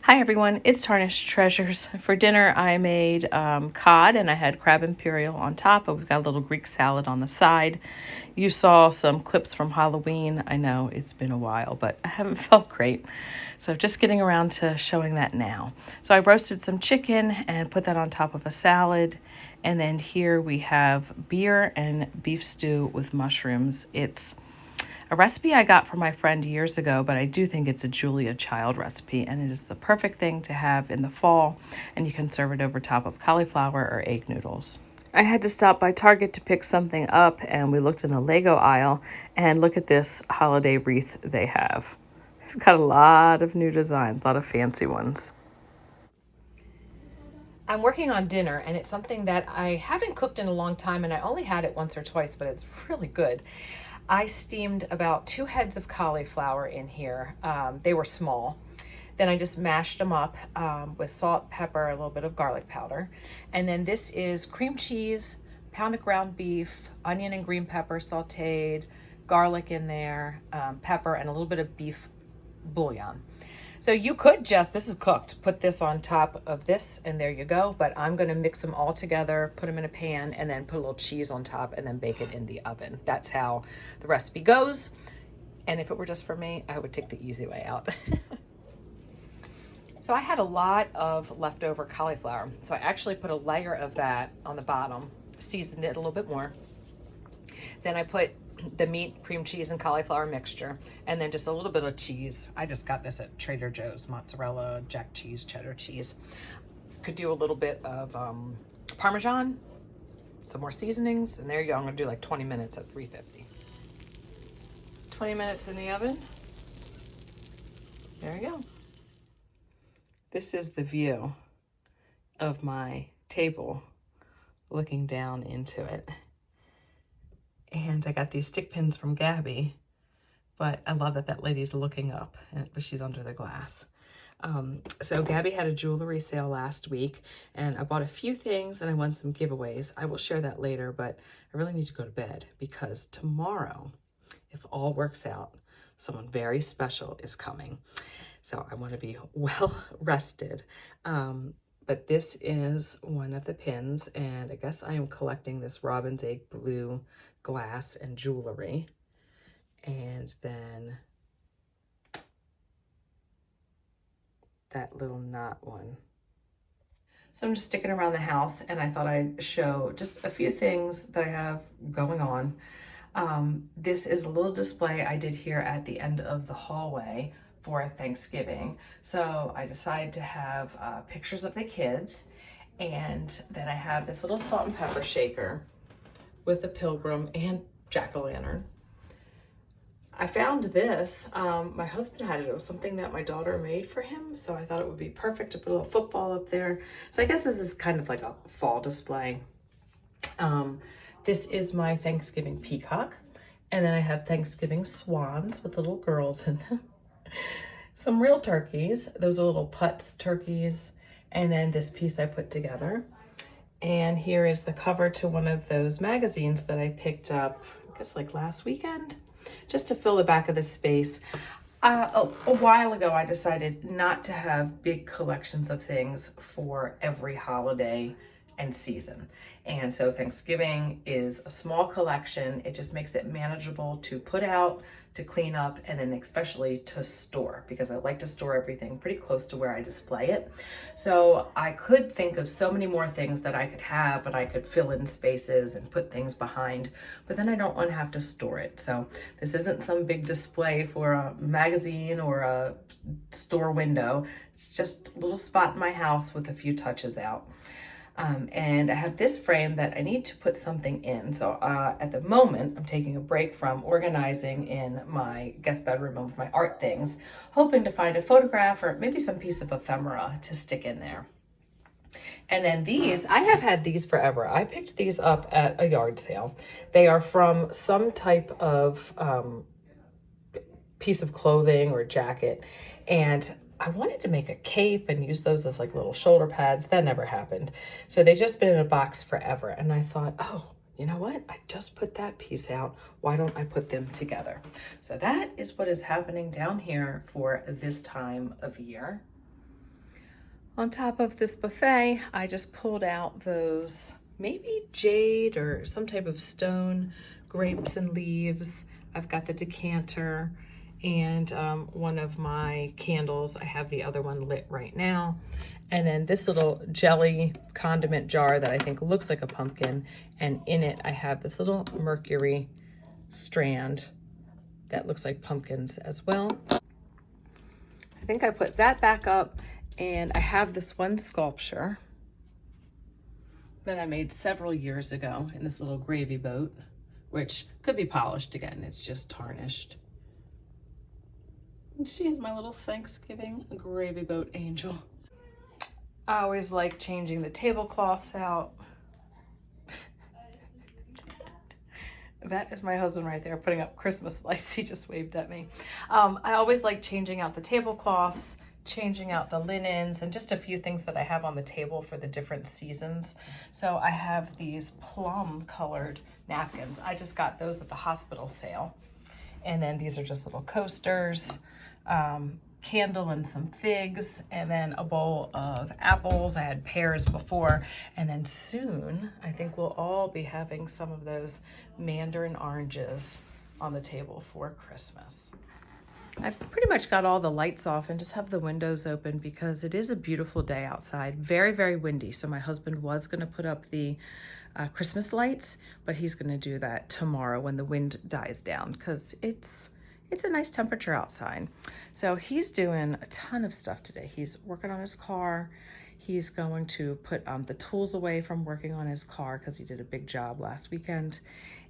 Hi everyone, it's Tarnished Treasures. For dinner I made cod and I had crab imperial on top, but we've got a little Greek salad on the side. You saw some clips from Halloween. I know it's been a while, but I haven't felt great. So just getting around to showing that now. So I roasted some chicken and put that on top of a salad. And then here we have beer and beef stew with mushrooms. It's a recipe I got from my friend years ago, but I do think it's a Julia Child recipe, and it is the perfect thing to have in the fall, and you can serve it over top of cauliflower or egg noodles. I had to stop by Target to pick something up, and we looked in the Lego aisle, and look at this holiday wreath they have. They've got a lot of new designs, a lot of fancy ones. I'm working on dinner, and it's something that I haven't cooked in a long time, and I only had it once or twice, but it's really good. I steamed about 2 heads of cauliflower in here. They were small. Then I just mashed them up with salt, pepper, a little bit of garlic powder. And then this is cream cheese, pounded ground beef, onion and green pepper sauteed, garlic in there, pepper, and a little bit of beef bouillon. So you could just, this is cooked, put this on top of this and there you go. But I'm gonna mix them all together, put them in a pan, and then put a little cheese on top and then bake it in the oven. That's how the recipe goes. And if it were just for me, I would take the easy way out. So I had a lot of leftover cauliflower. So I actually put a layer of that on the bottom, seasoned it a little bit more. Then I put the meat, cream cheese, and cauliflower mixture, and then just a little bit of cheese. I just got this at Trader Joe's, mozzarella, jack cheese, cheddar cheese. Could do a little bit of Parmesan, some more seasonings, and there you go. I'm gonna do like 20 minutes at 350. 20 minutes in the oven. There you go. This is the view of my table looking down into it. And I got these stick pins from Gabby, but I love that that lady's looking up, but she's under the glass. So Gabby had a jewelry sale last week, and I bought a few things and I won some giveaways. I will share that later, but I really need to go to bed because tomorrow, if all works out, someone very special is coming. So I want to be well rested. But this is one of the pins, and I guess I am collecting this robin's egg blue glass and jewelry. And then that little knot one. So I'm just sticking around the house, and I thought I'd show just a few things that I have going on. This is a little display I did here at the end of the hallway for Thanksgiving. So I decided to have pictures of the kids, and then I have this little salt and pepper shaker with a pilgrim and jack-o'-lantern. I found this, my husband had it. It was something that my daughter made for him, so I thought it would be perfect to put a little football up there. So I guess this is kind of like a fall display. This is my Thanksgiving peacock, and then I have Thanksgiving swans with little girls in them. Some real turkeys. Those are little Putz turkeys. And then this piece I put together. And here is the cover to one of those magazines that I picked up, I guess like last weekend, just to fill the back of the space. A while ago, I decided not to have big collections of things for every holiday and season. And so Thanksgiving is a small collection. It just makes it manageable to put out, to clean up, and then especially to store, because I like to store everything pretty close to where I display it. So I could think of so many more things that I could have, and I could fill in spaces and put things behind, but then I don't want to have to store it. So this isn't some big display for a magazine or a store window. It's just a little spot in my house with a few touches out. And I have this frame that I need to put something in. So at the moment, I'm taking a break from organizing in my guest bedroom with my art things, hoping to find a photograph or maybe some piece of ephemera to stick in there. And then these, I have had these forever. I picked these up at a yard sale. They are from some type of piece of clothing or jacket. And I wanted to make a cape and use those as like little shoulder pads. That never happened. So they've just been in a box forever. And I thought, oh, you know what? I just put that piece out. Why don't I put them together? So that is what is happening down here for this time of year. On top of this buffet, I just pulled out those maybe jade or some type of stone grapes and leaves. I've got the decanter and one of my candles. I have the other one lit right now. And then this little jelly condiment jar that I think looks like a pumpkin. And in it, I have this little mercury strand that looks like pumpkins as well. I think I put that back up, and I have this one sculpture that I made several years ago in this little gravy boat, which could be polished again. It's just tarnished. And she is my little Thanksgiving gravy boat angel. I always like changing the tablecloths out. That is my husband right there putting up Christmas lights. He just waved at me. I always like changing out the tablecloths, changing out the linens, and just a few things that I have on the table for the different seasons. So I have these plum colored napkins. I just got those at the hospital sale. And then these are just little coasters, candle and some figs, and then a bowl of apples. I had pears before, and then soon I think we'll all be having some of those mandarin oranges on the table for Christmas. I've pretty much got all the lights off and just have the windows open because it is a beautiful day outside. Very, very windy. So my husband was going to put up the Christmas lights, but he's going to do that tomorrow when the wind dies down because it's a nice temperature outside. So he's doing a ton of stuff today. He's working on his car. He's going to put the tools away from working on his car because he did a big job last weekend.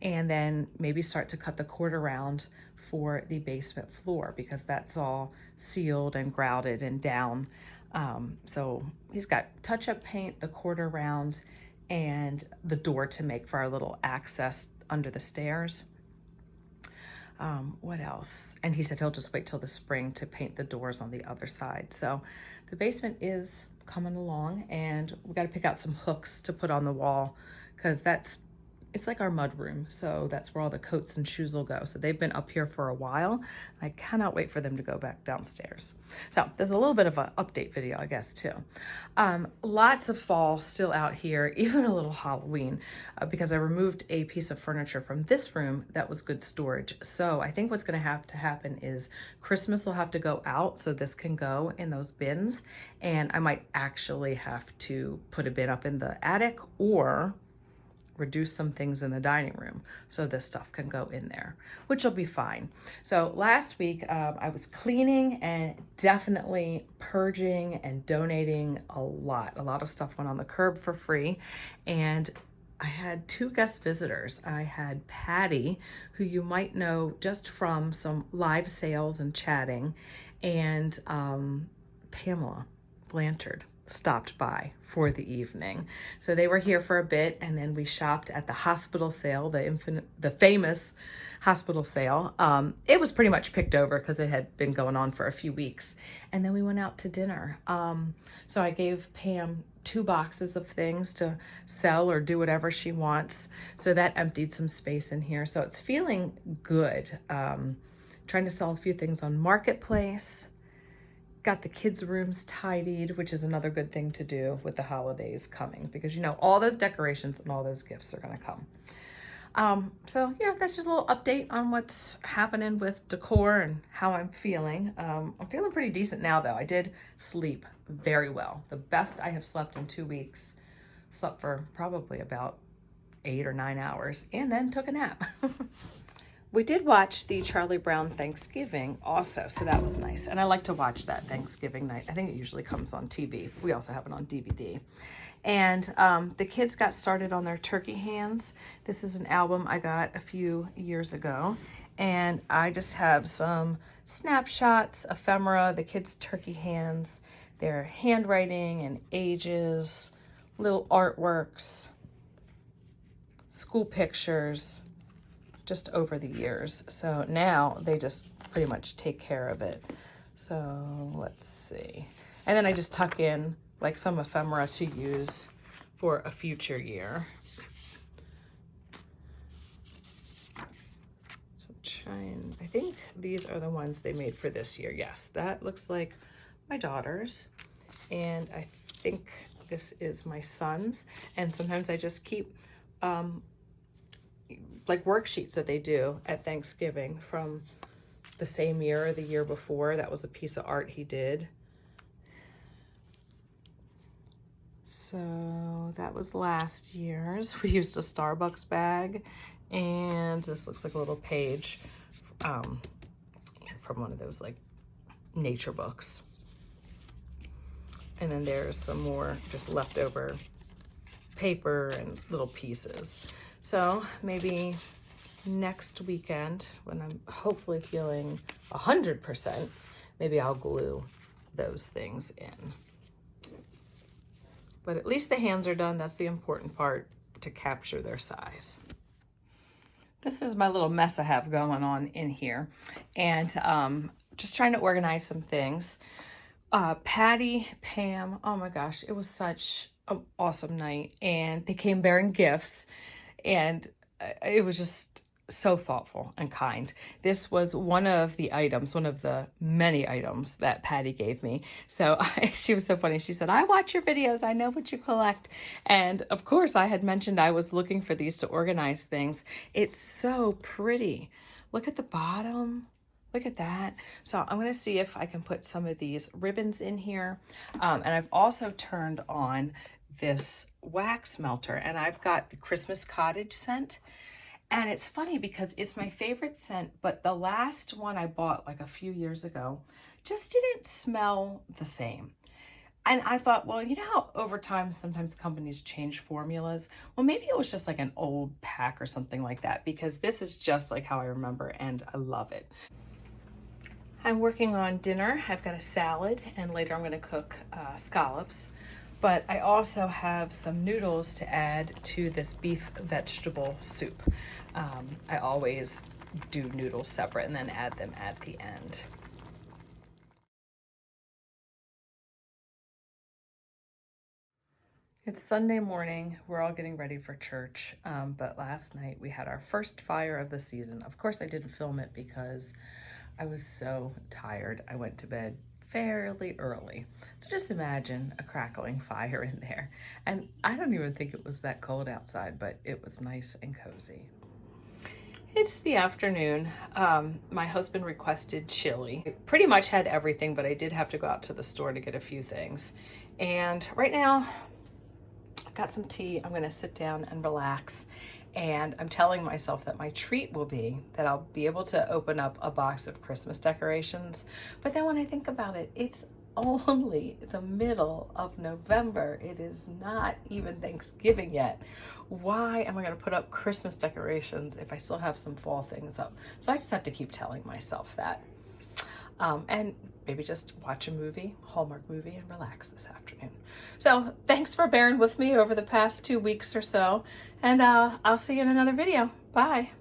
And then maybe start to cut the cord around for the basement floor because that's all sealed and grouted and down. So he's got touch-up paint, the cord around, and the door to make for our little access under the stairs. What else? And he said he'll just wait till the spring to paint the doors on the other side. So the basement is coming along, and we got to pick out some hooks to put on the wall because it's like our mud room. So that's where all the coats and shoes will go. So they've been up here for a while. I cannot wait for them to go back downstairs. So there's a little bit of an update video, I guess, too. Lots of fall still out here, even a little Halloween, because I removed a piece of furniture from this room that was good storage. So I think what's going to have to happen is Christmas will have to go out so this can go in those bins. And I might actually have to put a bin up in the attic or reduce some things in the dining room so this stuff can go in there, which will be fine. So last week I was cleaning and definitely purging and donating a lot. A lot of stuff went on the curb for free, and I had two guest visitors. I had Patty, who you might know just from some live sales and chatting, and Pamela Blanchard stopped by for the evening. So they were here for a bit, and then we shopped at the hospital sale, the famous hospital sale. It was pretty much picked over because it had been going on for a few weeks. And then we went out to dinner. So I gave Pam 2 boxes of things to sell or do whatever she wants. So that emptied some space in here. So it's feeling good. Trying to sell a few things on Marketplace. Got the kids' rooms tidied, which is another good thing to do with the holidays coming because, you know, all those decorations and all those gifts are going to come. So yeah, that's just a little update on what's happening with Decor and how I'm feeling. I'm feeling pretty decent now, though. I did sleep very well. The best I have slept in 2 weeks. Slept for probably about 8 or 9 hours and then took a nap. We did watch the Charlie Brown Thanksgiving also, so that was nice. And I like to watch that Thanksgiving night. I think it usually comes on TV. We also have it on DVD. And the kids got started on their turkey hands. This is an album I got a few years ago. And I just have some snapshots, ephemera, the kids' turkey hands, their handwriting and ages, little artworks, school pictures, just over the years. So now they just pretty much take care of it. So let's see. And then I just tuck in like some ephemera to use for a future year. So I think these are the ones they made for this year. Yes, that looks like my daughter's. and I think this is my son's. And sometimes I just keep like worksheets that they do at Thanksgiving from the same year or the year before. That was a piece of art he did. So that was last year's. We used a Starbucks bag, and this looks like a little page from one of those like nature books. And then there's some more just leftover paper and little pieces. So maybe next weekend, when I'm hopefully feeling 100%, maybe I'll glue those things in. But at least the hands are done. That's the important part, to capture their size. This is my little mess I have going on in here. And just trying to organize some things. Patty, Pam, oh my gosh, it was such an awesome night. And they came bearing gifts. And it was just so thoughtful and kind. This was one of the items, one of the many items that Patty gave me. So she was so funny. She said, I watch your videos. I know what you collect. And of course I had mentioned I was looking for these to organize things. It's so pretty. Look at the bottom. Look at that. So I'm going to see if I can put some of these ribbons in here. And I've also turned on this wax melter, and I've got the Christmas Cottage scent. And it's funny because it's my favorite scent, but the last one I bought like a few years ago just didn't smell the same. And I thought, well, you know how over time sometimes companies change formulas? Well, maybe it was just like an old pack or something like that, because this is just like how I remember, and I love it. I'm working on dinner. I've got a salad, and later I'm going to cook scallops. But I also have some noodles to add to this beef vegetable soup. I always do noodles separate and then add them at the end. It's Sunday morning. We're all getting ready for church. But last night we had our first fire of the season. Of course, I didn't film it because I was so tired. I went to bed fairly early. So just imagine a crackling fire in there. And I don't even think it was that cold outside, but it was nice and cozy. It's the afternoon. My husband requested chili. I pretty much had everything, but I did have to go out to the store to get a few things. And right now, I've got some tea. I'm gonna sit down and relax. And I'm telling myself that my treat will be that I'll be able to open up a box of Christmas decorations. But then when I think about it, it's only the middle of November. It is not even Thanksgiving yet. Why am I going to put up Christmas decorations if I still have some fall things up? So I just have to keep telling myself that. And maybe just watch a movie, Hallmark movie, and relax this afternoon. So thanks for bearing with me over the past 2 weeks or so, and I'll see you in another video. Bye.